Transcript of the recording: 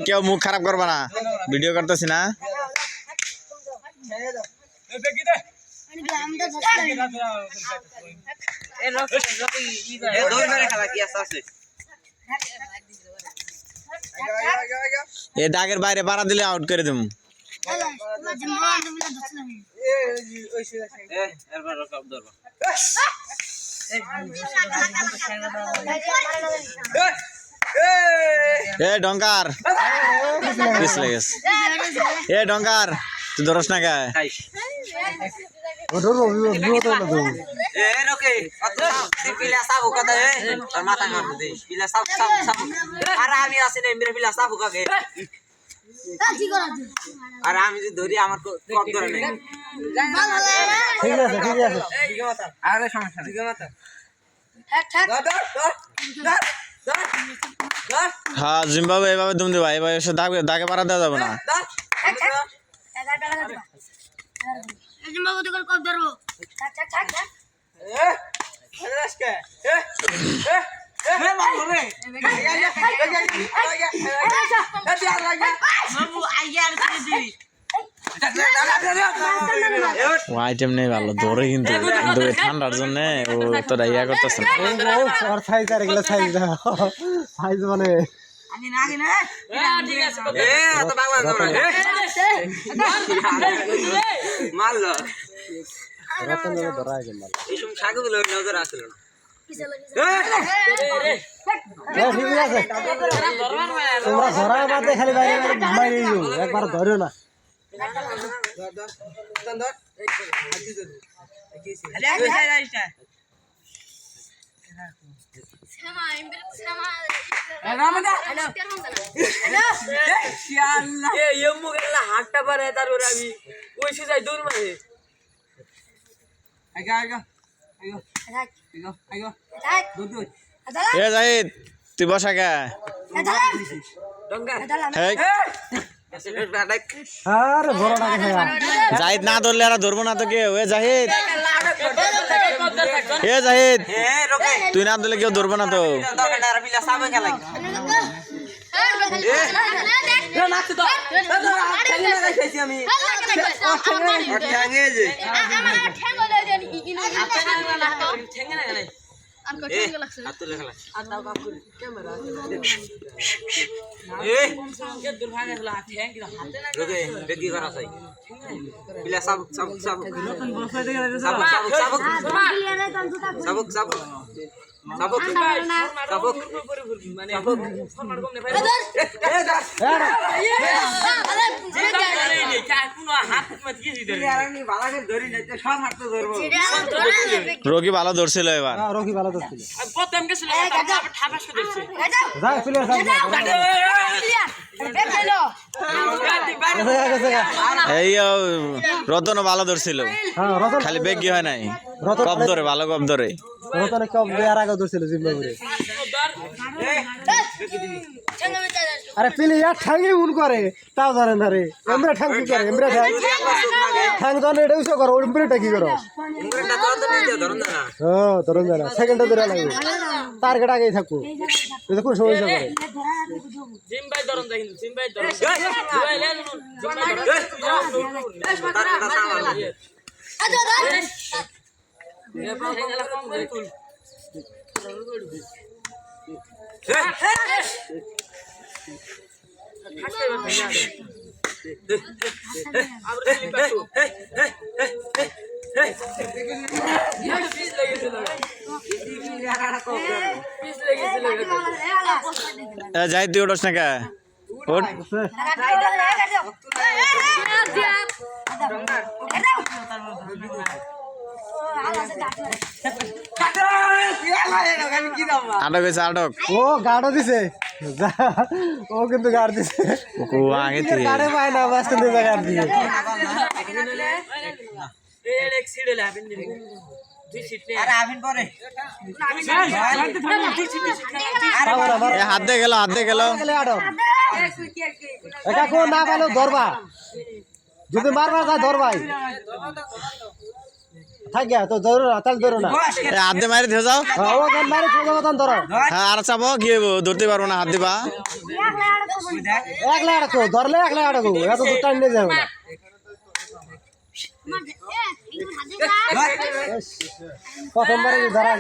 কেউ মুখ খারাপ করবা না, ভিডিও করতেছি না। এ দাগের বাইরে বাড়া দিলে আউট করে দেব। এ ডঙ্কার এ ডঙ্কার তুই ধরস না গায়ে আর আমি যদি ধরি আমার কম ধরে নেই। হ্যাঁ জিম্বাবুয়ে এভাবে দুম দিবা, এভাবে দাগে পাড়া দেওয়া যাবে না। আইটেম নেই ভালো ধরে, কিন্তু ঠান্ডার জন্য ও তোরা ইয়া করতেছে না। মানে তোমরা ধরা বাদে খালি বাইরে একবার ধরো না। হাতটা পারে তারপরে আমি ওই যাই দৌড় মারে। এ জাহিদ তুই বসা কে জাহিদ না ধরলে আর ধরবো না তো কেউ। এ জাহিদ তুই না ধরলে কেউ ধরবো না তো। রোগী ভালো ধরছিল এবার, রোগী ভালো ধরছিল। এই রতন ভালো ধরছিল, খালি বেগি হয় নাই, কব ধরে ভালো কব ধরে। রতনে কব দেওয়ার আগে ধরছিল জিম্বাবুয়ে। আরে প্লেয়ার ঠাঙ্গে উন করে তাও ধরেন ধরে, এমরা ঠাং কি করে, এমরা ঠাং ধরে এটা উসো করো, এমরাটা কি করো? হ্যাঁ ধরুন জানা সেকেন্ডটা ধরে লাগবে, টার্গেট আগেই থাকবো। এটা কোন সমস্যা করে জিম্বাই ধরুন দেখেন, জিম্বাই ধরুন যাই তুই ওঠস না কে আটক হয়েছে আটক। ও গাড়ো দিছে, ও কিন্তু গাড় দিছে, আগে গাড়ে পায় না বাস কিন্তু গাড় দিছে। এ হাত দিয়ে গেল আটক এটা কোন না পাইলেও ধরবা যদি মারবা তা ধরবাই থাক গিয়া তো ধরো না তাহলে ধরো না এ হাত দিয়ে মারি দিয়ে যাও ও গান মারে তো মতন ধরো হ্যাঁ আর চাবো কি হইব? ধরতে পারবো না হাত দিবা একলা আটকো ধরলে একলা আটকো এত তো টাইম নিয়ে যাবে না প্রথমবারে ধরা